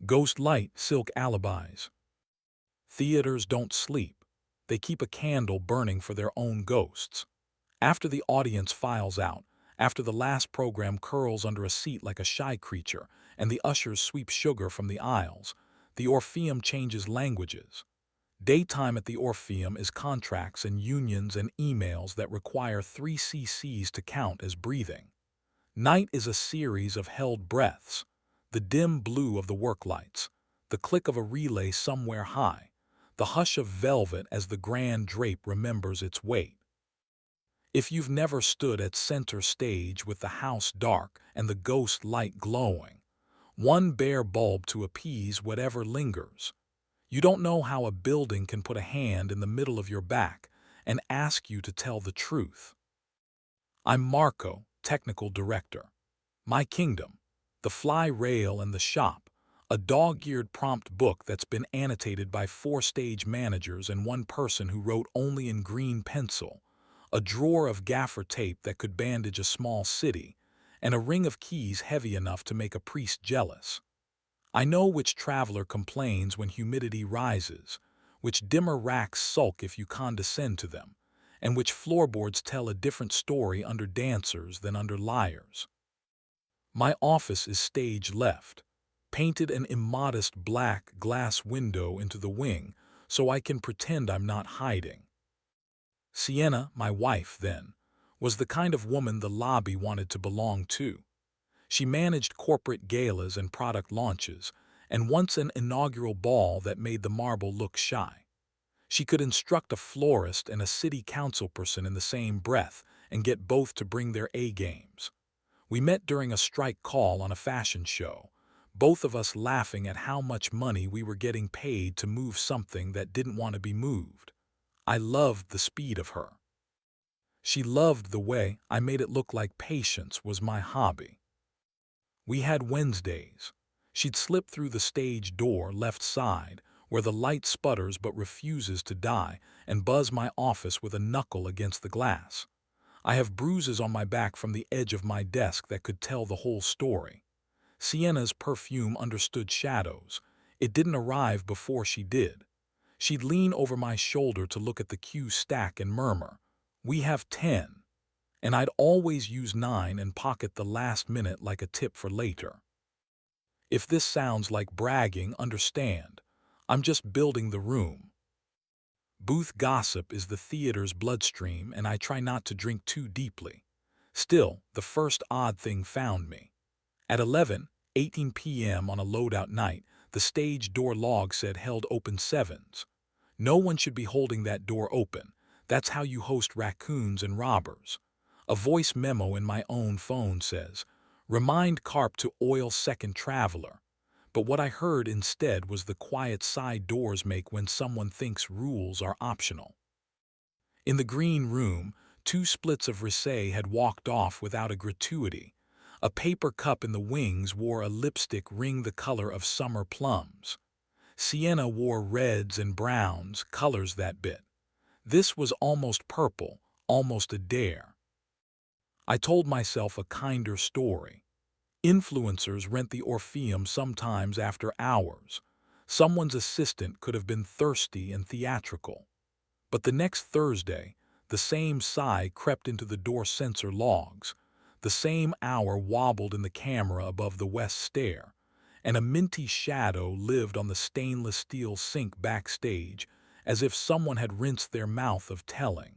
Ghost light, silk alibis. Theaters don't sleep. They keep a candle burning for their own ghosts. After the audience files out, after the last program curls under a seat like a shy creature, and the ushers sweep sugar from the aisles, the Orpheum changes languages. Daytime at the Orpheum is contracts and unions and emails that require 3 cc's to count as breathing. Night is a series of held breaths, the dim blue of the work lights, the click of a relay somewhere high, the hush of velvet as the grand drape remembers its weight. If you've never stood at center stage with the house dark and the ghost light glowing, one bare bulb to appease whatever lingers, you don't know how a building can put a hand in the middle of your back and ask you to tell the truth. I'm Marco, technical director. My Kingdom, The Fly Rail and the Shop, a dog-eared prompt book that's been annotated by 4 stage managers and 1 person who wrote only in green pencil, a drawer of gaffer tape that could bandage a small city, and a ring of keys heavy enough to make a priest jealous. I know which traveler complains when humidity rises, which dimmer racks sulk if you condescend to them, and which floorboards tell a different story under dancers than under liars. My office is stage left, painted an immodest black glass window into the wing so I can pretend I'm not hiding. Sienna, my wife then, was the kind of woman the lobby wanted to belong to. She managed corporate galas and product launches, and once an inaugural ball that made the marble look shy. She could instruct a florist and a city council person in the same breath and get both to bring their A games. We met during a strike call on a fashion show, both of us laughing at how much money we were getting paid to move something that didn't want to be moved. I loved the speed of her. She loved the way I made it look like patience was my hobby. We had Wednesdays. She'd slip through the stage door left side, where the light sputters but refuses to die, and buzz my office with a knuckle against the glass. I have bruises on my back from the edge of my desk that could tell the whole story. Sienna's perfume understood shadows. It didn't arrive before she did. She'd lean over my shoulder to look at the cue stack and murmur, "We have 10." And I'd always use 9 and pocket the last minute like a tip for later. If this sounds like bragging, understand. I'm just building the room. Booth gossip is the theater's bloodstream, and I try not to drink too deeply. Still, the first odd thing found me. At 11:18 p.m. on a loadout night, the stage door log said held open 7s. No one should be holding that door open. That's how you host raccoons and robbers. A voice memo in my own phone says, "Remind Carp to oil second traveler." But what I heard instead was the quiet side doors make when someone thinks rules are optional. In the green room, 2 splits of Risset had walked off without a gratuity. A paper cup in the wings wore a lipstick ring the color of summer plums. Sienna wore reds and browns, colors that bit. This was almost purple, almost a dare. I told myself a kinder story. Influencers rent the Orpheum sometimes after hours. Someone's assistant could have been thirsty and theatrical. But the next Thursday, the same sigh crept into the door sensor logs. The same hour wobbled in the camera above the west stair, and a minty shadow lived on the stainless steel sink backstage as if someone had rinsed their mouth of telling.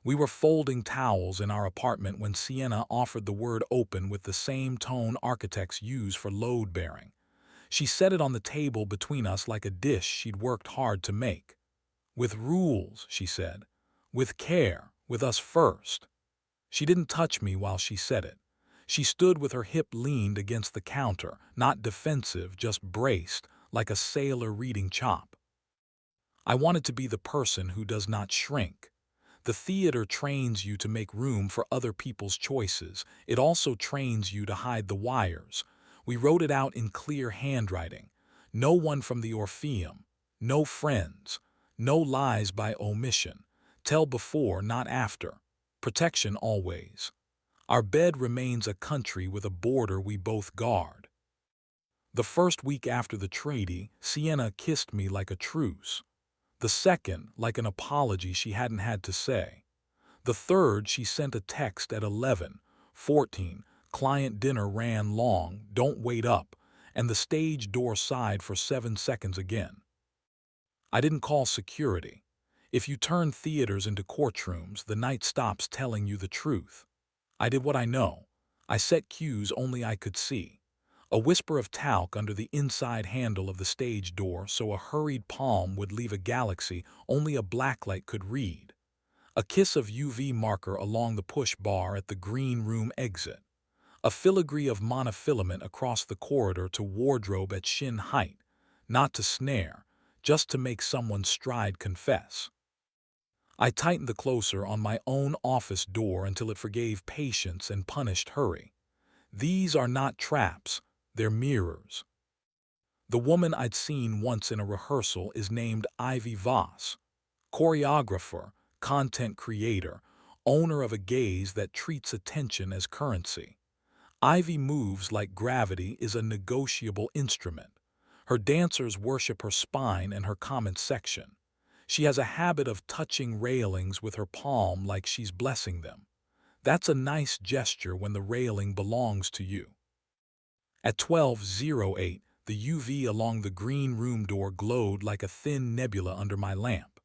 We were folding towels in our apartment when Sienna offered the word open with the same tone architects use for load bearing. She set it on the table between us like a dish she'd worked hard to make. "With rules," she said. "With care, with us first." She didn't touch me while she said it. She stood with her hip leaned against the counter, not defensive, just braced, like a sailor reading chop. I wanted to be the person who does not shrink. The theater trains you to make room for other people's choices. It also trains you to hide the wires. We wrote it out in clear handwriting. No one from the Orpheum. No friends. No lies by omission. Tell before, not after. Protection always. Our bed remains a country with a border we both guard. The first week after the treaty, Sienna kissed me like a truce. The second, like an apology she hadn't had to say. The third, she sent a text at 11:14. Client dinner ran long, don't wait up, and the stage door sighed for 7 seconds again. I didn't call security. If you turn theaters into courtrooms, the night stops telling you the truth. I did what I know. I set cues only I could see. A whisper of talc under the inside handle of the stage door so a hurried palm would leave a galaxy only a blacklight could read. A kiss of UV marker along the push bar at the green room exit. A filigree of monofilament across the corridor to wardrobe at shin height, not to snare, just to make someone's stride confess. I tightened the closer on my own office door until it forgave patience and punished hurry. These are not traps, they're mirrors. The woman I'd seen once in a rehearsal is named Ivy Voss, choreographer, content creator, owner of a gaze that treats attention as currency. Ivy moves like gravity is a negotiable instrument. Her dancers worship her spine and her comment section. She has a habit of touching railings with her palm like she's blessing them. That's a nice gesture when the railing belongs to you. At 12:08, the UV along the green room door glowed like a thin nebula under my lamp.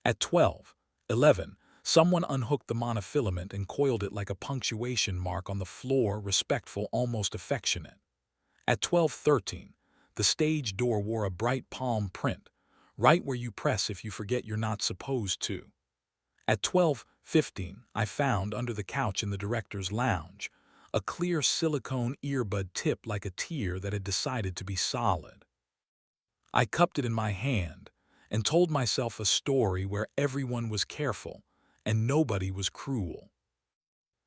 At 12:11, someone unhooked the monofilament and coiled it like a punctuation mark on the floor, respectful, almost affectionate. At 12:13, the stage door wore a bright palm print, right where you press if you forget you're not supposed to. At 12:15, I found, under the couch in the director's lounge, a clear silicone earbud tipped like a tear that had decided to be solid. I cupped it in my hand and told myself a story where everyone was careful and nobody was cruel.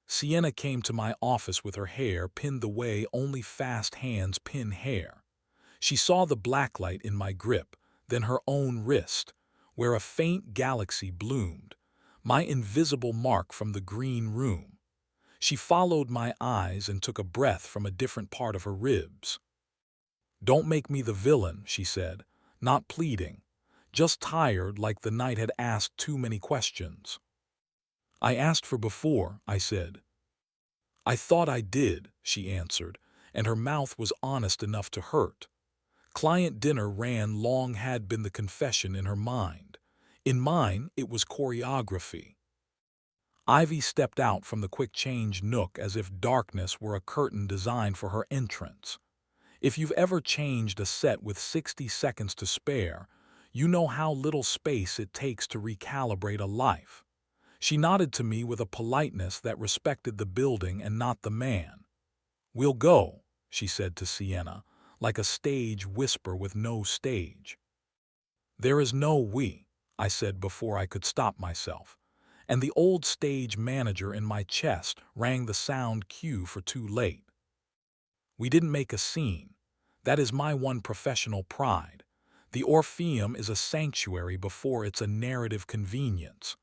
Sienna came to my office with her hair pinned the way only fast hands pin hair. She saw the blacklight in my grip, then her own wrist, where a faint galaxy bloomed, my invisible mark from the green room. She followed my eyes and took a breath from a different part of her ribs. "Don't make me the villain," she said, not pleading, just tired like the night had asked too many questions. "I asked for before," I said. "I thought I did," she answered, and her mouth was honest enough to hurt. Client dinner ran long had been the confession in her mind. In mine, it was choreography. Ivy stepped out from the quick change nook as if darkness were a curtain designed for her entrance. If you've ever changed a set with 60 seconds to spare, you know how little space it takes to recalibrate a life. She nodded to me with a politeness that respected the building and not the man. "We'll go," she said to Sienna, like a stage whisper with no stage. "There is no we," I said before I could stop myself, and the old stage manager in my chest rang the sound cue for too late. We didn't make a scene. That is my one professional pride. The Orpheum is a sanctuary before it's a narrative convenience.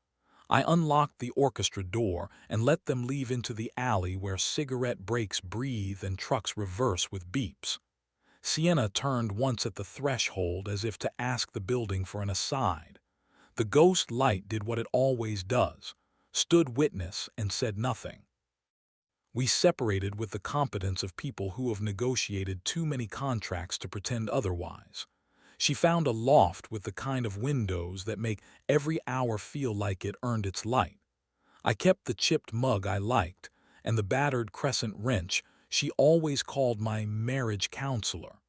I unlocked the orchestra door and let them leave into the alley where cigarette breaks breathe and trucks reverse with beeps. Sienna turned once at the threshold as if to ask the building for an aside. The ghost light did what it always does, stood witness and said nothing. We separated with the competence of people who have negotiated too many contracts to pretend otherwise. She found a loft with the kind of windows that make every hour feel like it earned its light. I kept the chipped mug I liked, and the battered crescent wrench she always called my marriage counselor.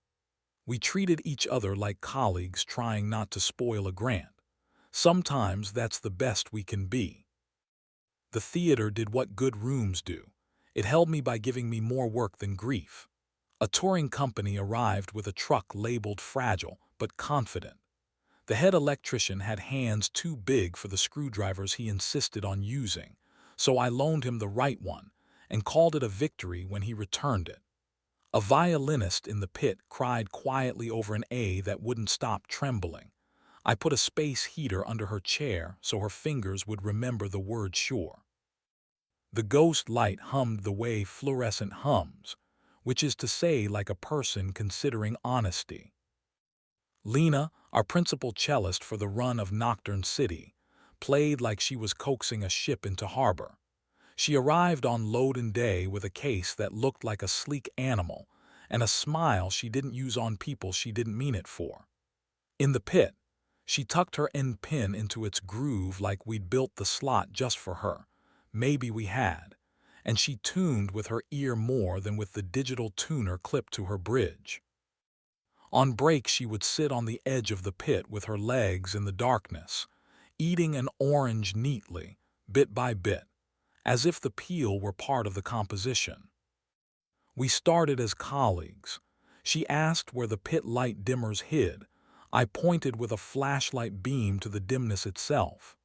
We treated each other like colleagues trying not to spoil a grant. Sometimes that's the best we can be. The theater did what good rooms do. It held me by giving me more work than grief. A touring company arrived with a truck labeled fragile but confident. The head electrician had hands too big for the screwdrivers he insisted on using, so I loaned him the right one and called it a victory when he returned it. A violinist in the pit cried quietly over an A that wouldn't stop trembling. I put a space heater under her chair so her fingers would remember the word sure. The ghost light hummed the way fluorescent hums. which is to say like a person considering honesty. Lena, our principal cellist for the run of Nocturne City, played like she was coaxing a ship into harbor. She arrived on load-in day with a case that looked like a sleek animal and a smile she didn't use on people she didn't mean it for. In the pit, she tucked her end pin into its groove like we'd built the slot just for her. Maybe we had. And she tuned with her ear more than with the digital tuner clipped to her bridge. On break, she would sit on the edge of the pit with her legs in the darkness, eating an orange neatly, bit by bit, as if the peel were part of the composition. We started as colleagues. She asked where the pit light dimmers hid. I pointed with a flashlight beam to the dimness itself.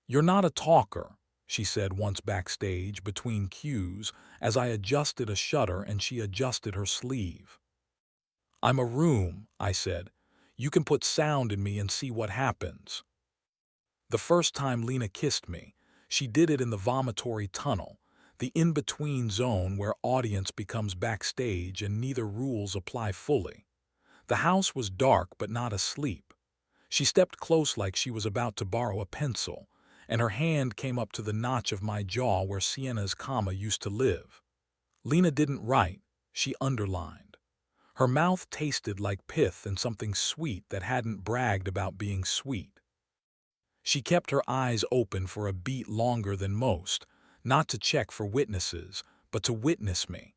"You're not a talker," she said once backstage between cues as I adjusted a shutter and she adjusted her sleeve. "I'm a room," I said. "You can put sound in me and see what happens." The first time Lena kissed me, she did it in the vomitory tunnel, the in-between zone where audience becomes backstage and neither rules apply fully. The house was dark but not asleep. She stepped close like she was about to borrow a pencil, and her hand came up to the notch of my jaw where Sienna's comma used to live. Lena didn't write, she underlined. Her mouth tasted like pith and something sweet that hadn't bragged about being sweet. She kept her eyes open for a beat longer than most, not to check for witnesses, but to witness me.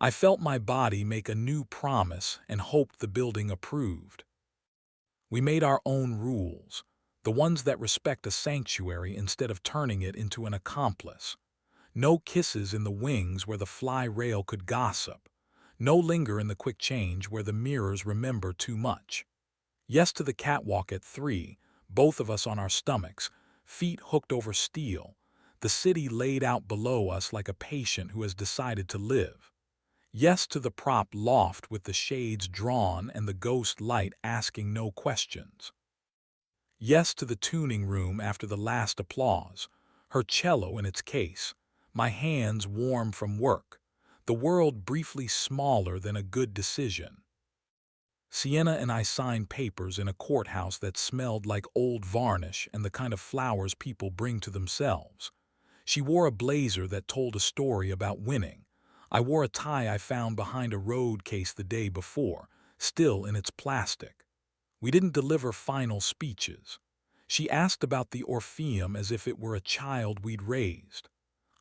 I felt my body make a new promise and hoped the building approved. We made our own rules, the ones that respect a sanctuary instead of turning it into an accomplice. No kisses in the wings where the fly rail could gossip. No linger in the quick change where the mirrors remember too much. Yes to the catwalk at 3, both of us on our stomachs, feet hooked over steel, the city laid out below us like a patient who has decided to live. Yes to the prop loft with the shades drawn and the ghost light asking no questions. Yes to the tuning room after the last applause, her cello in its case, my hands warm from work, the world briefly smaller than a good decision. Sienna and I signed papers in a courthouse that smelled like old varnish and the kind of flowers people bring to themselves. She wore a blazer that told a story about winning. I wore a tie I found behind a road case the day before, still in its plastic. We didn't deliver final speeches. She asked about the Orpheum as if it were a child we'd raised.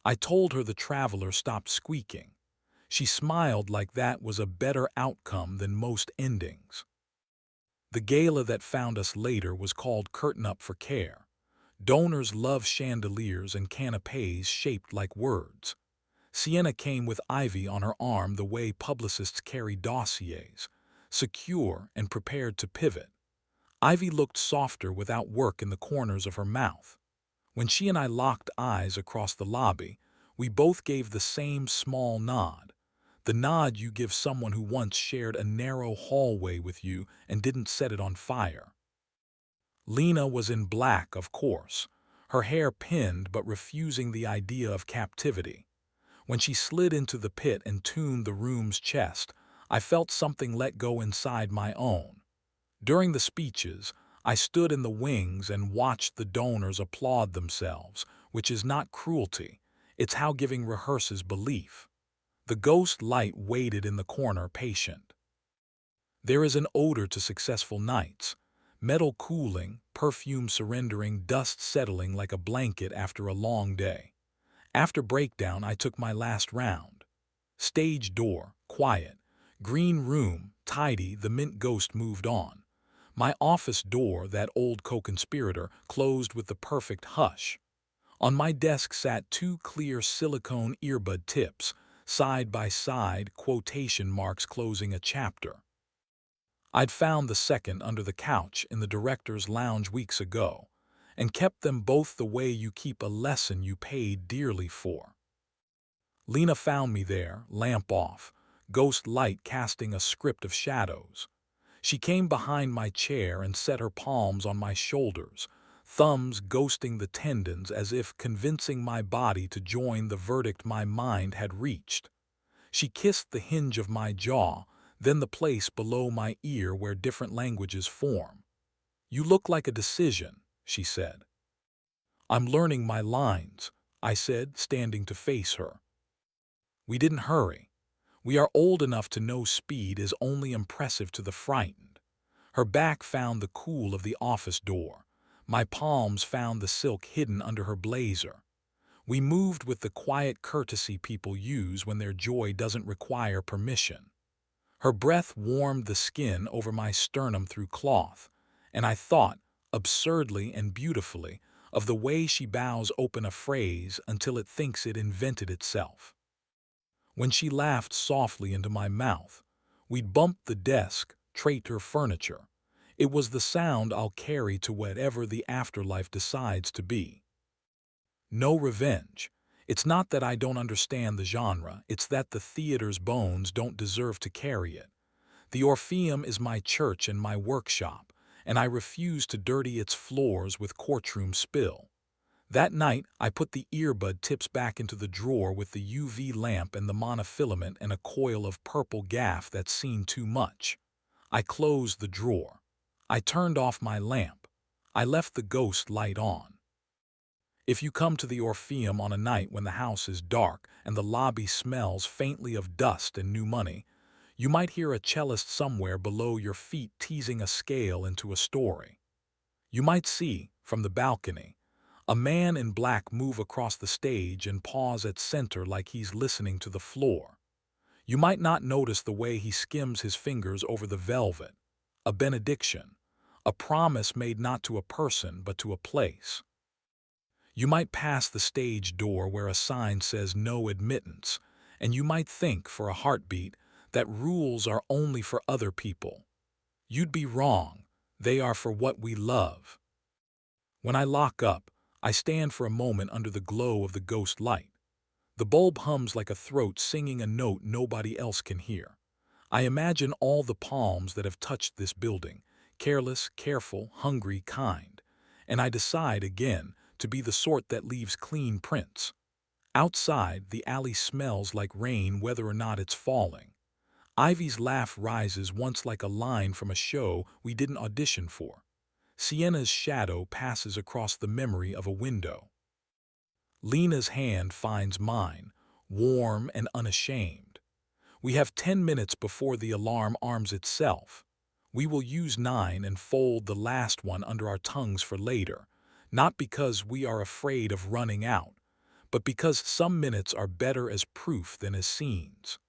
I told her the traveler stopped squeaking. She smiled like that was a better outcome than most endings. The gala that found us later was called Curtain Up for Care. Donors love chandeliers and canapes shaped like words. Sienna came with Ivy on her arm the way publicists carry dossiers, secure and prepared to pivot. Ivy looked softer without work in the corners of her mouth. When she and I locked eyes across the lobby, we both gave the same small nod. The nod you give someone who once shared a narrow hallway with you and didn't set it on fire. Lena was in black, of course, her hair pinned but refusing the idea of captivity. When she slid into the pit and tuned the room's chest, I felt something let go inside my own. During the speeches, I stood in the wings and watched the donors applaud themselves, which is not cruelty, it's how giving rehearses belief. The ghost light waited in the corner, patient. There is an odor to successful nights. Metal cooling, perfume surrendering, dust settling like a blanket after a long day. After breakdown, I took my last round. Stage door, quiet. Green room, tidy, the mint ghost moved on. My office door, that old co-conspirator, closed with the perfect hush. On my desk sat 2 clear silicone earbud tips, side by side, quotation marks closing a chapter. I'd found the second under the couch in the director's lounge weeks ago, and kept them both the way you keep a lesson you paid dearly for. Lena found me there, lamp off, ghost light casting a script of shadows. She came behind my chair and set her palms on my shoulders, thumbs ghosting the tendons as if convincing my body to join the verdict my mind had reached. She kissed the hinge of my jaw, then the place below my ear where different languages form. "You look like a decision," she said. "I'm learning my lines," I said, standing to face her. We didn't hurry. We are old enough to know speed is only impressive to the frightened. Her back found the cool of the office door. My palms found the silk hidden under her blazer. We moved with the quiet courtesy people use when their joy doesn't require permission. Her breath warmed the skin over my sternum through cloth, and I thought, absurdly and beautifully, of the way she bows open a phrase until it thinks it invented itself. When she laughed softly into my mouth, we'd bumped the desk, traitor furniture. It was the sound I'll carry to whatever the afterlife decides to be. No revenge. It's not that I don't understand the genre, it's that the theater's bones don't deserve to carry it. The Orpheum is my church and my workshop, and I refuse to dirty its floors with courtroom spill. That night, I put the earbud tips back into the drawer with the UV lamp and the monofilament and a coil of purple gaff that's seen too much. I closed the drawer. I turned off my lamp. I left the ghost light on. If you come to the Orpheum on a night when the house is dark and the lobby smells faintly of dust and new money, you might hear a cellist somewhere below your feet teasing a scale into a story. You might see, from the balcony, a man in black move across the stage and pause at center like he's listening to the floor. You might not notice the way he skims his fingers over the velvet, a benediction, a promise made not to a person but to a place. You might pass the stage door where a sign says no admittance, and you might think for a heartbeat that rules are only for other people. You'd be wrong. They are for what we love. When I lock up, I stand for a moment under the glow of the ghost light. The bulb hums like a throat singing a note nobody else can hear. I imagine all the palms that have touched this building, careless, careful, hungry, kind. And I decide again to be the sort that leaves clean prints. Outside, the alley smells like rain whether or not it's falling. Ivy's laugh rises once like a line from a show we didn't audition for. Sienna's shadow passes across the memory of a window. Lena's hand finds mine, warm and unashamed. We have 10 minutes before the alarm arms itself. We will use 9 and fold the last one under our tongues for later, not because we are afraid of running out, but because some minutes are better as proof than as scenes.